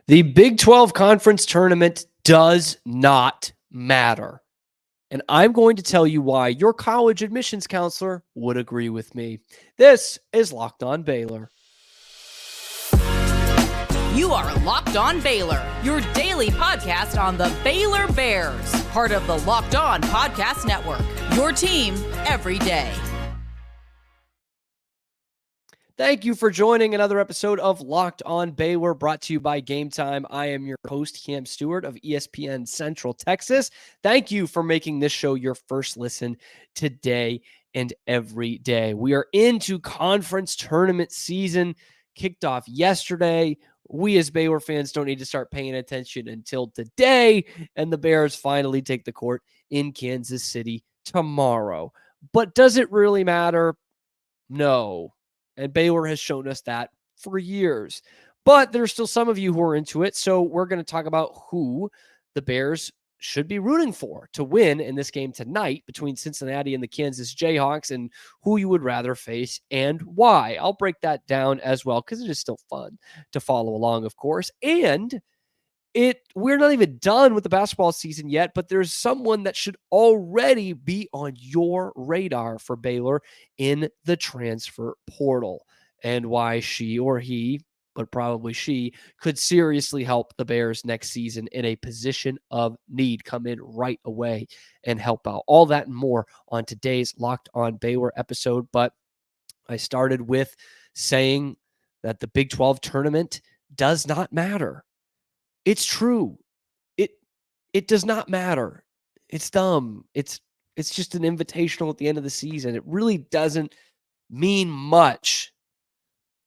The Big 12 Conference Tournament does not matter. And I'm going to tell you why your college admissions counselor would agree with me. This is Locked On Baylor. You are Locked On Baylor, your daily podcast on the Baylor Bears, part of the Locked On Podcast Network, your team every day. Thank you for joining another episode of Locked On Baylor, brought to you by GameTime. I am your host, Cam Stewart of ESPN Central Texas. Thank you for making this show your first listen today and every day. We are into conference tournament season, kicked off yesterday. We as Baylor fans don't need to start paying attention until today, and the Bears finally take the court in Kansas City tomorrow. But does it really matter? No. And Baylor has shown us that for years. But there's still some of you who are into it, so we're going to talk about who the Bears should be rooting for to win in this game tonight between Cincinnati and the Kansas Jayhawks, and who you would rather face and why. I'll break that down as well because it is still fun to follow along, of course. And we're not even done with the basketball season yet, but there's someone that should already be on your radar for Baylor in the transfer portal, and why she or he, but probably she, could seriously help the Bears next season in a position of need, come in right away and help out. All that and more on today's Locked On Baylor episode. But I started with saying that the Big 12 tournament does not matter. It's true. It does not matter. It's dumb. It's just an invitational at the end of the season. It really doesn't mean much.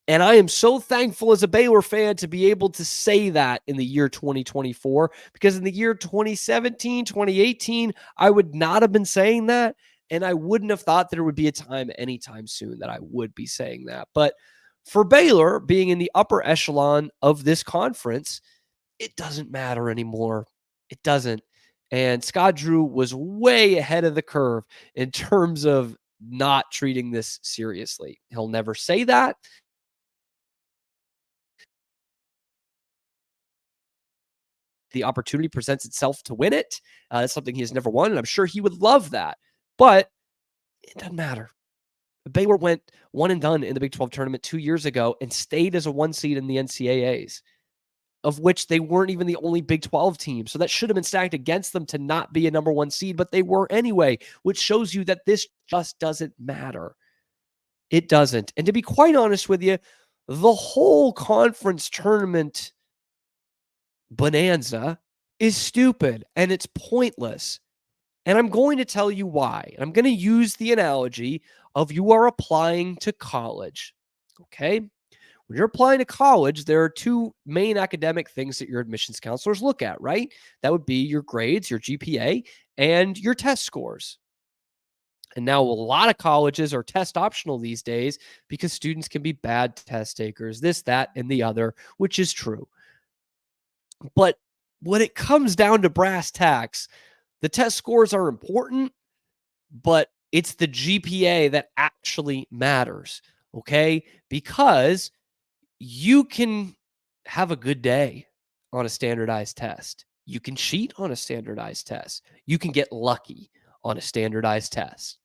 And I am so thankful as a Baylor fan to be able to say that in the year 2024, because in the year 2017, 2018, I would not have been saying that. And I wouldn't have thought that there would be a time anytime soon that I would be saying that. But for Baylor being in the upper echelon of this conference, it doesn't matter anymore. It doesn't. And Scott Drew was way ahead of the curve in terms of not treating this seriously. He'll never say that. The opportunity presents itself to win it. That's something he has never won, and I'm sure he would love that. But it doesn't matter. Baylor went one and done in the Big 12 tournament 2 years ago and stayed as a 1 seed in the NCAAs, of which they weren't even the only Big 12 team. So that should have been stacked against them to not be a number 1 seed, but they were anyway, which shows you that this just doesn't matter. It doesn't. And to be quite honest with you, the whole conference tournament bonanza is stupid and it's pointless. And I'm going to tell you why. I'm going to use the analogy of you are applying to college. Okay? When you're applying to college, there are two main academic things that your admissions counselors look at, right? That would be your grades, your GPA, and your test scores. And now a lot of colleges are test optional these days because students can be bad test takers, this, that, and the other, which is true. But when it comes down to brass tacks, the test scores are important, but it's the GPA that actually matters, okay? Because you can have a good day on a standardized test. You can cheat on a standardized test. You can get lucky on a standardized test.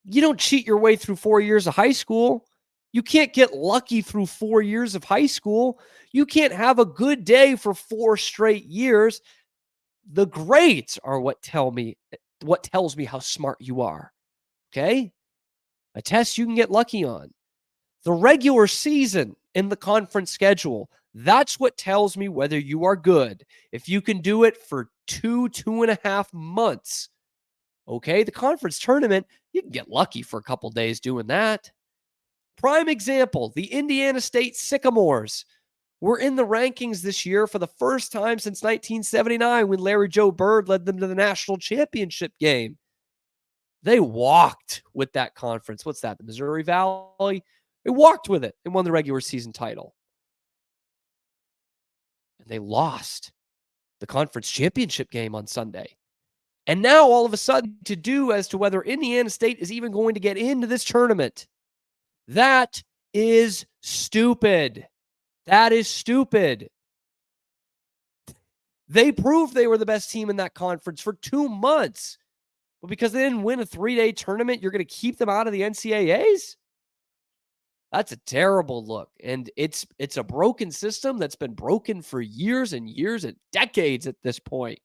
You don't cheat your way through 4 years of high school. You can't get lucky through 4 years of high school. You can't have a good day for 4 straight years. The grades are what tells me how smart you are. Okay? A test you can get lucky on. The regular season in the conference schedule, that's what tells me whether you are good. If you can do it for 2.5 months, okay? The conference tournament, you can get lucky for a couple days doing that. Prime example, the Indiana State Sycamores were in the rankings this year for the first time since 1979 when Larry Joe Bird led them to the national championship game. They walked with that conference. What's that? The Missouri Valley? They walked with it and won the regular season title. And they lost the conference championship game on Sunday. And now all of a sudden to do as to whether Indiana State is even going to get into this tournament. That is stupid. That is stupid. They proved they were the best team in that conference for 2 months. But because they didn't win a 3-day tournament, you're going to keep them out of the NCAAs? That's a terrible look. And it's a broken system that's been broken for years and years and decades at this point.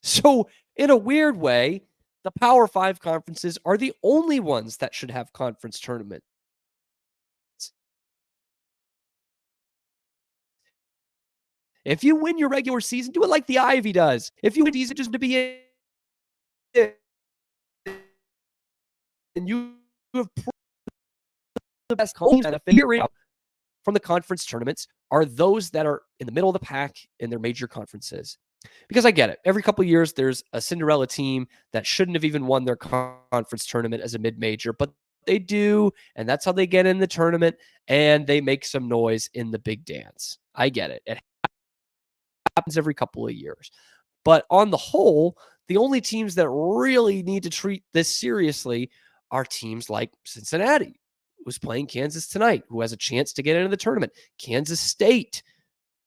So, in a weird way, the Power 5 conferences are the only ones that should have conference tournaments. If you win your regular season, do it like the Ivy does. If you win season just to be in, and you have the best teams and figure it out from the conference tournaments are those that are in the middle of the pack in their major conferences. Because I get it. Every couple of years, there's a Cinderella team that shouldn't have even won their conference tournament as a mid-major, but they do, and that's how they get in the tournament, and they make some noise in the big dance. I get it. It happens every couple of years. But on the whole, the only teams that really need to treat this seriously are teams like Cincinnati, who's playing Kansas tonight, who has a chance to get into the tournament. Kansas State,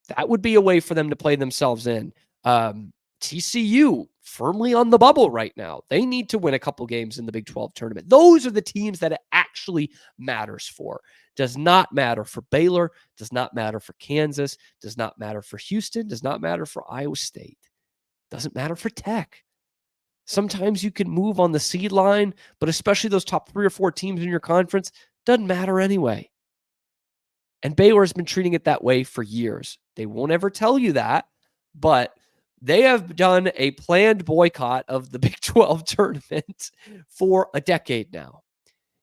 that would be a way for them to play themselves in. TCU, firmly on the bubble right now. They need to win a couple games in the Big 12 tournament. Those are the teams that it actually matters for. Does not matter for Baylor, does not matter for Kansas, does not matter for Houston, does not matter for Iowa State. Doesn't matter for Tech. Sometimes you can move on the seed line, but especially those top 3 or 4 teams in your conference, doesn't matter anyway. And Baylor has been treating it that way for years. They won't ever tell you that, but they have done a planned boycott of the Big 12 tournament for a decade now.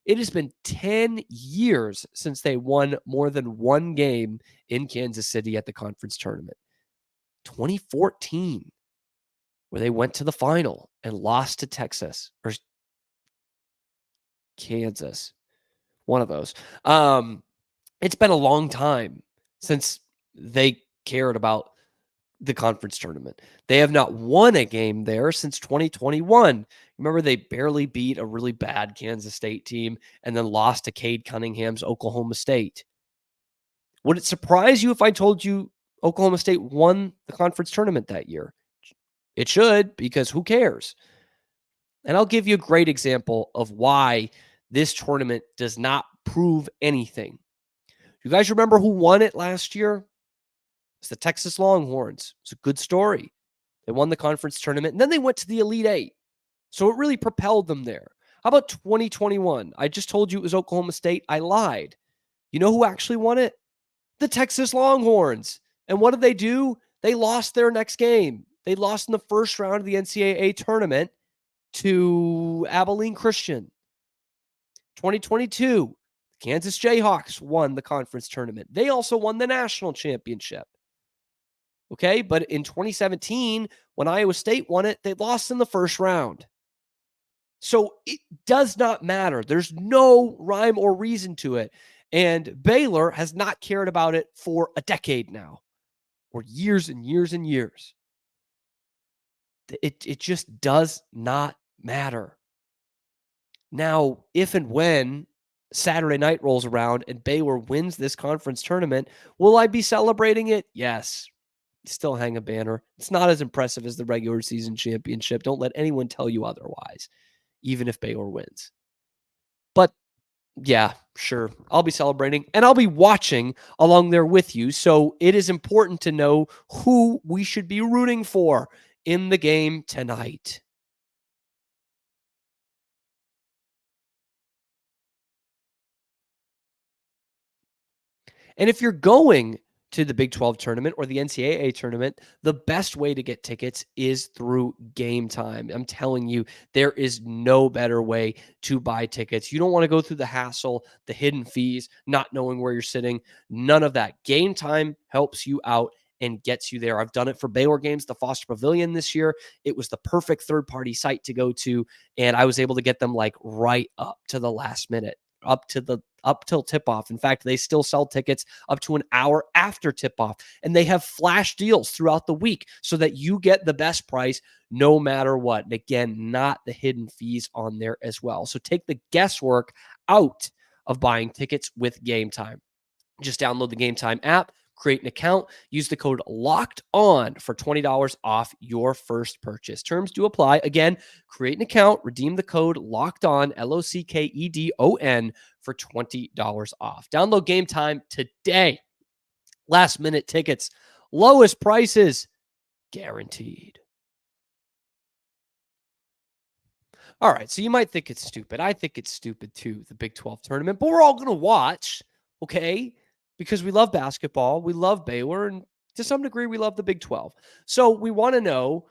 It has been 10 years since they won more than one game in Kansas City at the conference tournament. 2014, where they went to the final and lost to Texas or Kansas. One of those. It's been a long time since they cared about the conference tournament. They have not won a game there since 2021. Remember, they barely beat a really bad Kansas State team and then lost to Cade Cunningham's Oklahoma State. Would it surprise you if I told you Oklahoma State won the conference tournament that year? It should, because who cares? And I'll give you a great example of why this tournament does not prove anything. You guys remember who won it last year? It's the Texas Longhorns. It's a good story. They won the conference tournament, and then they went to the Elite Eight. So it really propelled them there. How about 2021? I just told you it was Oklahoma State. I lied. You know who actually won it? The Texas Longhorns. And what did they do? They lost their next game. They lost in the first round of the NCAA tournament to Abilene Christian. 2022, Kansas Jayhawks won the conference tournament. They also won the national championship. Okay, but in 2017, when Iowa State won it, they lost in the first round. So it does not matter. There's no rhyme or reason to it. And Baylor has not cared about it for a decade now, or years and years and years. It just does not matter. Now, if and when Saturday night rolls around and Baylor wins this conference tournament, will I be celebrating it? Yes. Still hang a banner. It's not as impressive as the regular season championship. Don't let anyone tell you otherwise, even if Baylor wins. But yeah, sure, I'll be celebrating and I'll be watching along there with you. So it is important to know who we should be rooting for in the game tonight. And if you're going to the Big 12 tournament or the NCAA tournament, the best way to get tickets is through GameTime. I'm telling you, there is no better way to buy tickets. You don't want to go through the hassle, the hidden fees, not knowing where you're sitting, none of that. GameTime helps you out and gets you there. I've done it for Baylor games, the Foster Pavilion this year. It was the perfect third-party site to go to, and I was able to get them like right up to the last minute, up till tip-off. In fact, they still sell tickets up to an hour after tip-off, and they have flash deals throughout the week so that you get the best price no matter what. And again, not the hidden fees on there as well. So take the guesswork out of buying tickets with GameTime. Just download the GameTime app, Create an account, use the code LOCKED ON for $20 off your first purchase. Terms do apply. Again, create an account, redeem the code LOCKED ON, LOCKEDON for $20 off. Download Game Time today. Last minute tickets, lowest prices guaranteed. All right, so you might think it's stupid. I think it's stupid too, the Big 12 tournament, but we're all going to watch, okay? Because we love basketball, we love Baylor, and to some degree, we love the Big 12. So we want to know,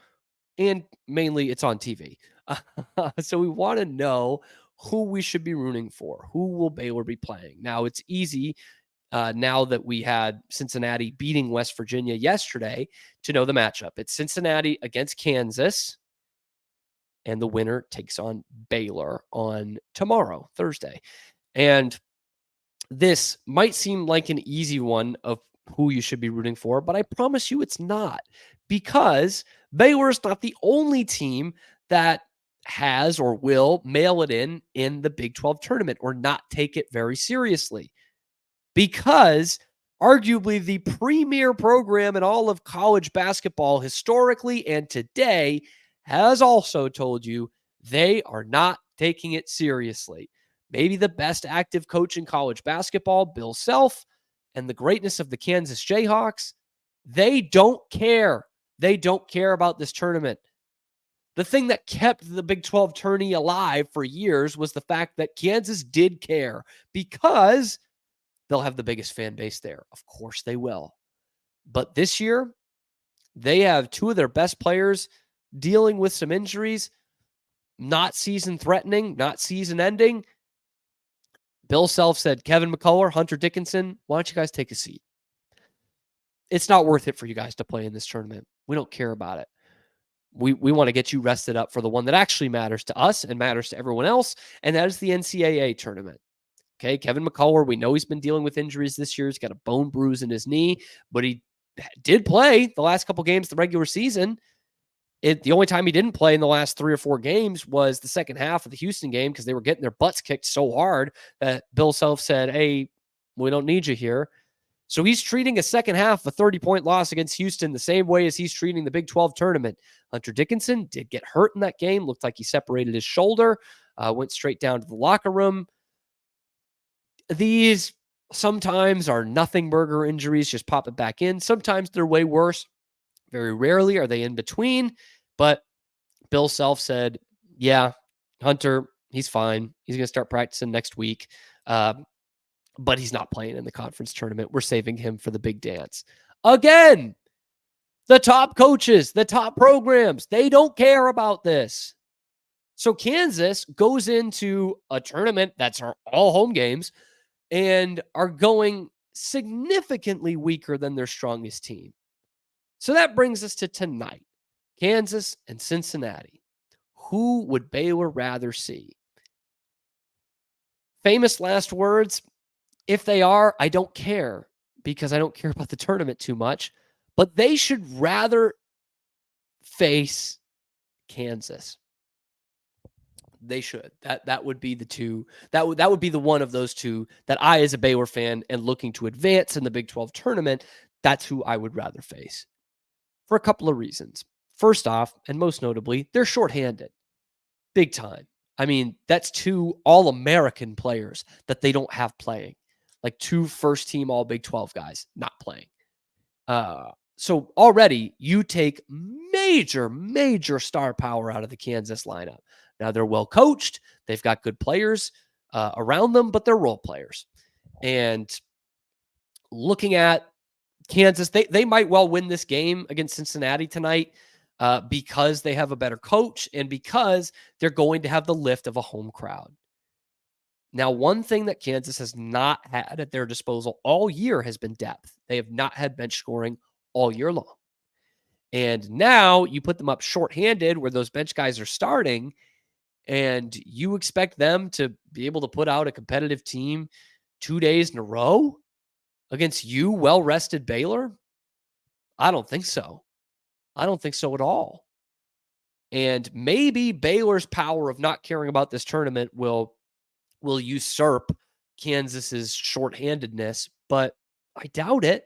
and mainly it's on TV. So we want to know who we should be rooting for. Who will Baylor be playing? Now, it's easy now that we had Cincinnati beating West Virginia yesterday to know the matchup. It's Cincinnati against Kansas, and the winner takes on Baylor on tomorrow, Thursday. And this might seem like an easy one of who you should be rooting for, but I promise you it's not, because Baylor is not the only team that has or will mail it in the Big 12 tournament or not take it very seriously. Because arguably the premier program in all of college basketball historically and today has also told you they are not taking it seriously. Maybe the best active coach in college basketball, Bill Self, and the greatness of the Kansas Jayhawks, they don't care. They don't care about this tournament. The thing that kept the Big 12 tourney alive for years was the fact that Kansas did care, because they'll have the biggest fan base there. Of course they will. But this year, they have two of their best players dealing with some injuries, not season threatening, not season ending. Bill Self said, Kevin McCullough, Hunter Dickinson, why don't you guys take a seat? It's not worth it for you guys to play in this tournament. We don't care about it. We want to get you rested up for the one that actually matters to us and matters to everyone else, and that is the NCAA tournament. Okay, Kevin McCullough, we know he's been dealing with injuries this year. He's got a bone bruise in his knee, but he did play the last couple games of the regular season. The only time he didn't play in the last 3 or 4 games was the second half of the Houston game, because they were getting their butts kicked so hard that Bill Self said, hey, we don't need you here. So he's treating a second half, a 30-point loss against Houston, the same way as he's treating the Big 12 tournament. Hunter Dickinson did get hurt in that game. Looked like he separated his shoulder, went straight down to the locker room. These sometimes are nothing burger injuries, just pop it back in. Sometimes they're way worse. Very rarely are they in between. But Bill Self said, yeah, Hunter, he's fine. He's going to start practicing next week. But he's not playing in the conference tournament. We're saving him for the big dance. Again, the top coaches, the top programs, they don't care about this. So Kansas goes into a tournament that's all home games and are going significantly weaker than their strongest team. So that brings us to tonight. Kansas and Cincinnati. Who would Baylor rather see? Famous last words. If they are, I don't care, because I don't care about the tournament too much. But they should rather face Kansas. They should. That would be the two. That would be the one of those two that I, as a Baylor fan and looking to advance in the Big 12 tournament, that's who I would rather face. For a couple of reasons. First off, and most notably, they're shorthanded. Big time. I mean, that's 2 All-American players that they don't have playing. Like 2 first-team All-Big 12 guys not playing. So already you take major star power out of the Kansas lineup. Now they're well coached. They've got good players around them, but they're role players. And looking at Kansas, they might well win this game against Cincinnati tonight because they have a better coach and because they're going to have the lift of a home crowd. Now, one thing that Kansas has not had at their disposal all year has been depth. They have not had bench scoring all year long. And now you put them up shorthanded where those bench guys are starting, and you expect them to be able to put out a competitive team 2 days in a row against you, well-rested Baylor? I don't think so. I don't think so at all. And maybe Baylor's power of not caring about this tournament will usurp Kansas's shorthandedness, but I doubt it.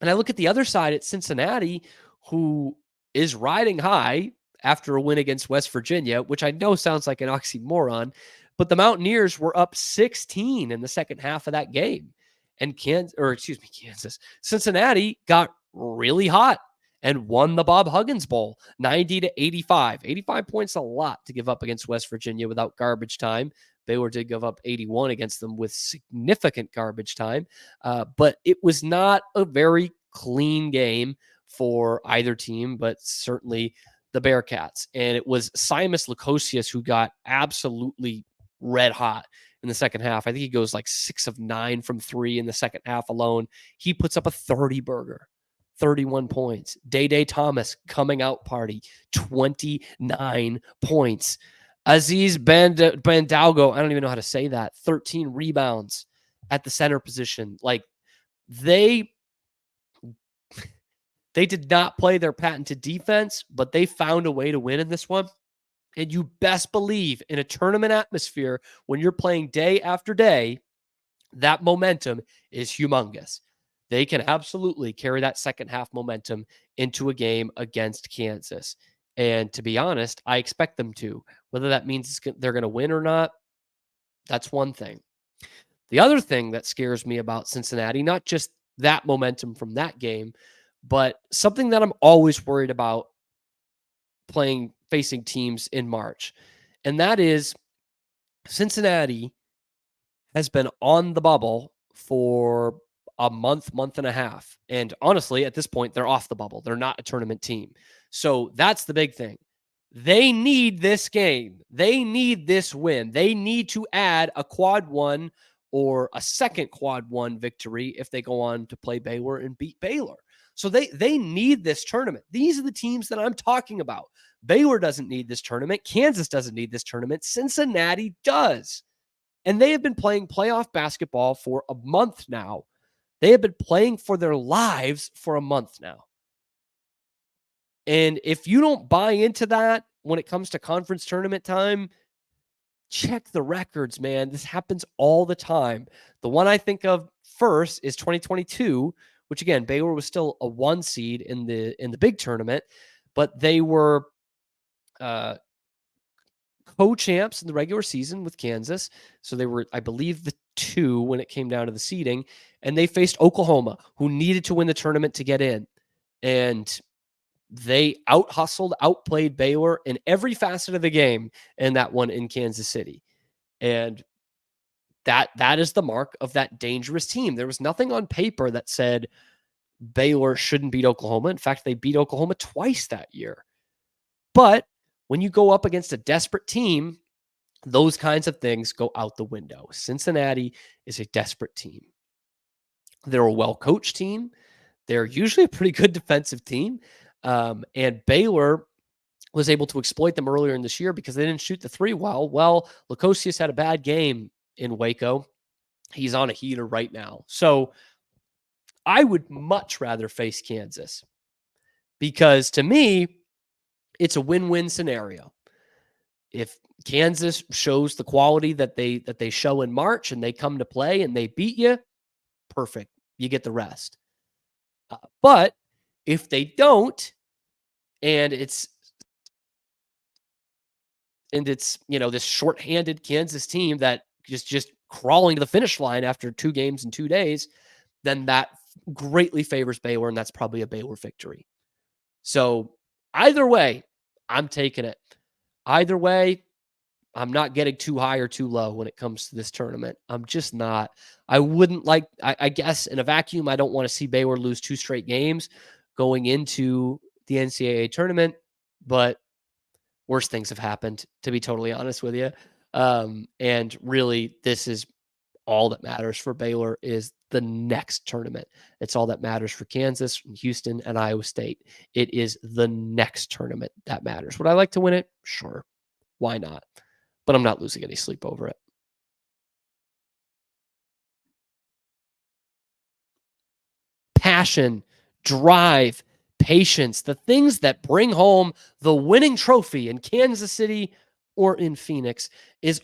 And I look at the other side at Cincinnati, who is riding high after a win against West Virginia, which I know sounds like an oxymoron, but the Mountaineers were up 16 in the second half of that game. And Kansas, Cincinnati got really hot and won the Bob Huggins Bowl 90-85. 85 points, a lot to give up against West Virginia without garbage time. Baylor did give up 81 against them with significant garbage time. But it was not a very clean game for either team, but certainly the Bearcats. And it was Simus Lukosius who got absolutely red hot in the second half. I think he goes like 6 of 9 from 3 in the second half alone. He puts up a 30-burger. 31 points. Day Thomas coming out party, 29 points. Aziz Bandalgo, I don't even know how to say that, 13 rebounds at the center position. Like they did not play their patented defense, but they found a way to win in this one. And you best believe in a tournament atmosphere, when you're playing day after day, that momentum is humongous. They can absolutely carry that second half momentum into a game against Kansas. And to be honest, I expect them to. Whether that means they're going to win or not, that's one thing. The other thing that scares me about Cincinnati, not just that momentum from that game, but something that I'm always worried about facing teams in March. And that is Cincinnati has been on the bubble for a month and a half. And honestly, at this point, they're off the bubble. They're not a tournament team. So that's the big thing. They need this game. They need this win. They need to add a quad 1 or a second quad 1 victory if they go on to play Baylor and beat Baylor. So they need this tournament. These are the teams that I'm talking about. Baylor doesn't need this tournament. Kansas doesn't need this tournament. Cincinnati does. And they have been playing playoff basketball for a month now. They have been playing for their lives for a month now. And if you don't buy into that when it comes to conference tournament time, check the records, man. This happens all the time. The one I think of first is 2022, which again, Baylor was still a 1 seed in the big tournament, but they were co-champs in the regular season with Kansas. So they were, I believe, the 2 when it came down to the seeding, and they faced Oklahoma, who needed to win the tournament to get in. And they outplayed Baylor in every facet of the game in that one in Kansas City. And that is the mark of that dangerous team. There was nothing on paper that said Baylor shouldn't beat Oklahoma. In fact, they beat Oklahoma twice that year. But when you go up against a desperate team, those kinds of things go out the window. Cincinnati is a desperate team. They're a well-coached team. They're usually a pretty good defensive team. And Baylor was able to exploit them earlier in this year because they didn't shoot the 3 well. Well, Lukosius had a bad game in Waco. He's on a heater right now. So I would much rather face Kansas because to me, it's a win-win scenario. If Kansas shows the quality that they show in March and they come to play and they beat you, perfect. You get the rest. But if they don't, and it's this shorthanded Kansas team that just crawling to the finish line after 2 games in 2 days, then that greatly favors Baylor, and that's probably a Baylor victory. So either way, I'm taking it. Either way, I'm not getting too high or too low when it comes to this tournament. I'm just not. I wouldn't like, I guess in a vacuum, I don't want to see Baylor lose 2 straight games going into the NCAA tournament, but worse things have happened, to be totally honest with you. And really, this is all that matters for Baylor is the next tournament. It's all that matters for Kansas, Houston, and Iowa State. It is the next tournament that matters. Would I like to win it? Sure. Why not? But I'm not losing any sleep over it. Passion, drive, patience, the things that bring home the winning trophy in Kansas City or in Phoenix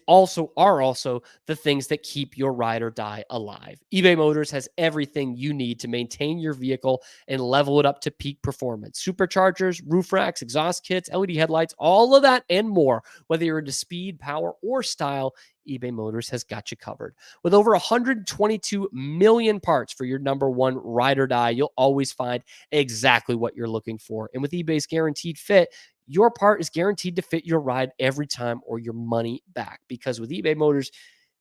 are also the things that keep your ride or die alive. eBay Motors has everything you need to maintain your vehicle and level it up to peak performance. Superchargers, roof racks, exhaust kits, LED headlights, all of that and more. Whether you're into speed, power, or style, eBay Motors has got you covered. With over 122 million parts for your number one ride or die, you'll always find exactly what you're looking for. And with eBay's guaranteed fit, your part is guaranteed to fit your ride every time or your money back. Because with eBay Motors,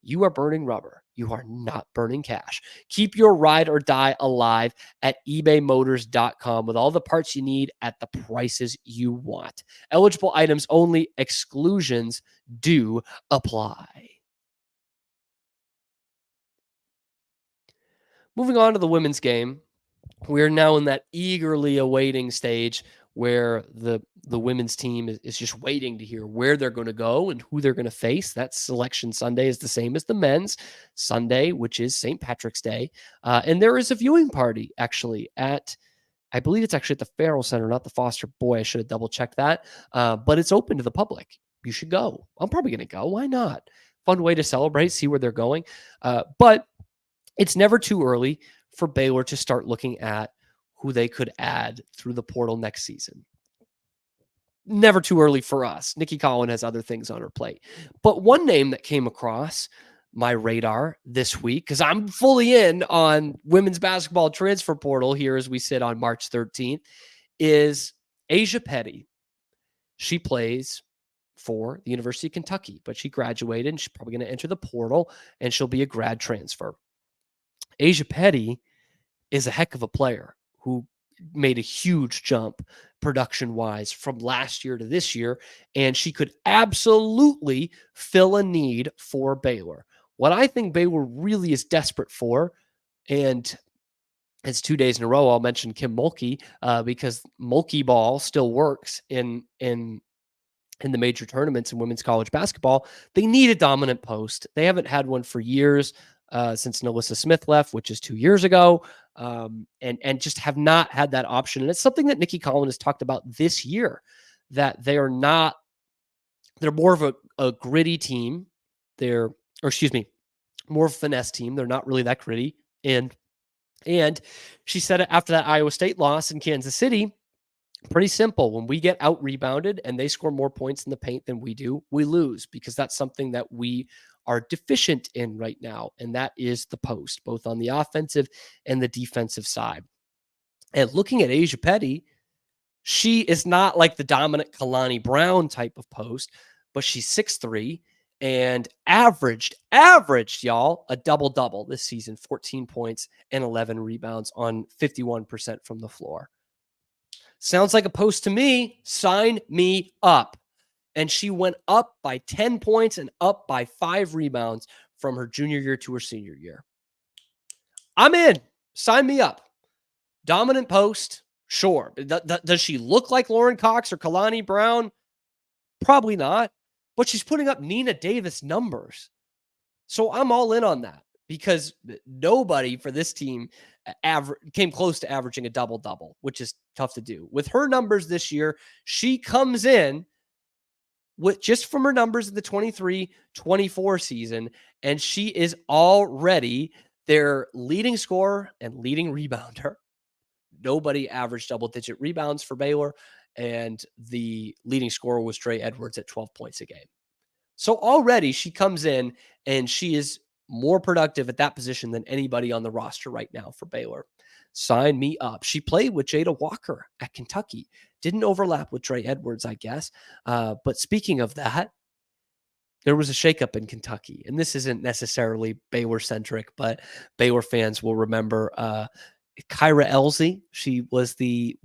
you are burning rubber. You are not burning cash. Keep your ride or die alive at ebaymotors.com with all the parts you need at the prices you want. Eligible items only. Exclusions do apply. Moving on to the women's game, we are now in that eagerly awaiting stage where the women's team is just waiting to hear where they're going to go and who they're going to face. That selection Sunday is the same as the men's Sunday, which is St. Patrick's Day. And there is a viewing party actually I believe it's actually at the Farrell Center, not the Foster. Boy, I should have double checked that. But it's open to the public. You should go. I'm probably going to go. Why not? Fun way to celebrate, see where they're going. But it's never too early for Baylor to start looking at who they could add through the portal next season. Never too early for us. Nikki Collin has other things on her plate. But one name that came across my radar this week, because I'm fully in on women's basketball transfer portal here as we sit on March 13th, is Ajae Petty. She plays for the University of Kentucky, but she graduated and she's probably going to enter the portal and she'll be a grad transfer. Ajae Petty is a heck of a player who made a huge jump production-wise from last year to this year, and she could absolutely fill a need for Baylor. What I think Baylor really is desperate for, and it's 2 days in a row, I'll mention Kim Mulkey because Mulkey ball still works in the major tournaments in women's college basketball. They need a dominant post. They haven't had one for years. Since Nalissa Smith left, which is 2 years ago, and just have not had that option. And it's something that Nikki Collin has talked about this year, that they're more of a gritty team. More of a finesse team. They're not really that gritty. And she said it after that Iowa State loss in Kansas City, pretty simple. When we get out rebounded and they score more points in the paint than we do, we lose, because that's something that we are deficient in right now. And that is the post, both on the offensive and the defensive side. And looking at Ajae Petty, she is not like the dominant Kalani Brown type of post, but she's 6'3" and averaged y'all a double-double this season, 14 points and 11 rebounds on 51% from the floor. Sounds like a post to me. Sign me up. And she went up by 10 points and up by 5 rebounds from her junior year to her senior year. I'm in. Sign me up. Dominant post, sure. Does she look like Lauren Cox or Kalani Brown? Probably not. But she's putting up Nina Davis numbers. So I'm all in on that, because nobody for this team came close to averaging a double-double, which is tough to do. With her numbers this year, she comes in with just from her numbers in the 23-24 season, and she is already their leading scorer and leading rebounder. Nobody averaged double-digit rebounds for Baylor, and the leading scorer was Trey Edwards at 12 points a game. So already she comes in and she is more productive at that position than anybody on the roster right now for Baylor. Sign me up. She played with Jada Walker at Kentucky. Didn't overlap with Trey Edwards, I guess. But speaking of that, there was a shakeup in Kentucky. And this isn't necessarily Baylor-centric, but Baylor fans will remember Kyra Elzy. She was the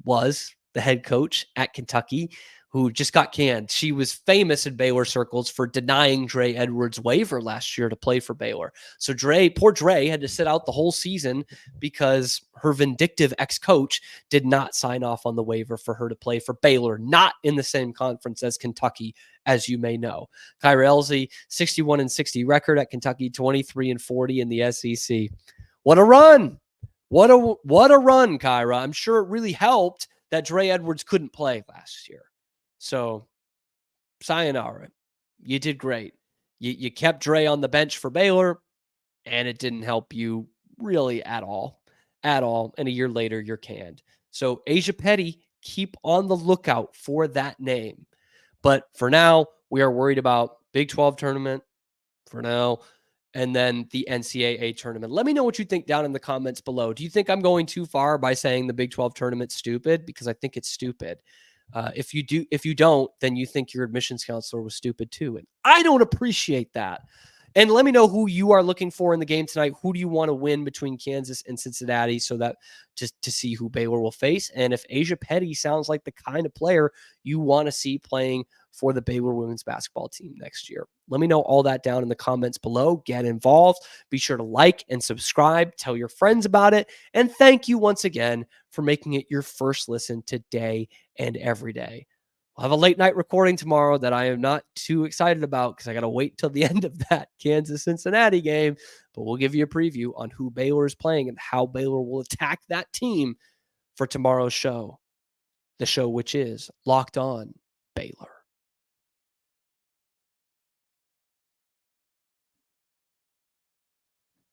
head coach at Kentucky, who just got canned. She was famous in Baylor circles for denying Dre Edwards waiver last year to play for Baylor. So poor Dre had to sit out the whole season because her vindictive ex-coach did not sign off on the waiver for her to play for Baylor, not in the same conference as Kentucky, as you may know. Kyra Elzy, 61-60 record at Kentucky, 23-40 in the SEC. What a run. What a run, Kyra. I'm sure it really helped that Dre Edwards couldn't play last year. So, sayonara. You did great. You kept Dre on the bench for Baylor, and it didn't help you really at all. At all. And a year later, you're canned. So Ajae Petty, keep on the lookout for that name. But for now, we are worried about Big 12 tournament for now, and then the NCAA tournament. Let me know what you think down in the comments below. Do you think I'm going too far by saying the Big 12 tournament's stupid? Because I think it's stupid. If you don't, then you think your admissions counselor was stupid too. And I don't appreciate that. And let me know who you are looking for in the game tonight. Who do you want to win between Kansas and Cincinnati, so that just to see who Baylor will face? And if Ajae Petty sounds like the kind of player you want to see playing for the Baylor women's basketball team next year. Let me know all that down in the comments below. Get involved. Be sure to like and subscribe. Tell your friends about it. And thank you once again for making it your first listen today and every day. I'll have a late night recording tomorrow that I am not too excited about because I got to wait till the end of that Kansas-Cincinnati game. But we'll give you a preview on who Baylor is playing and how Baylor will attack that team for tomorrow's show. The show which is Locked On Baylor.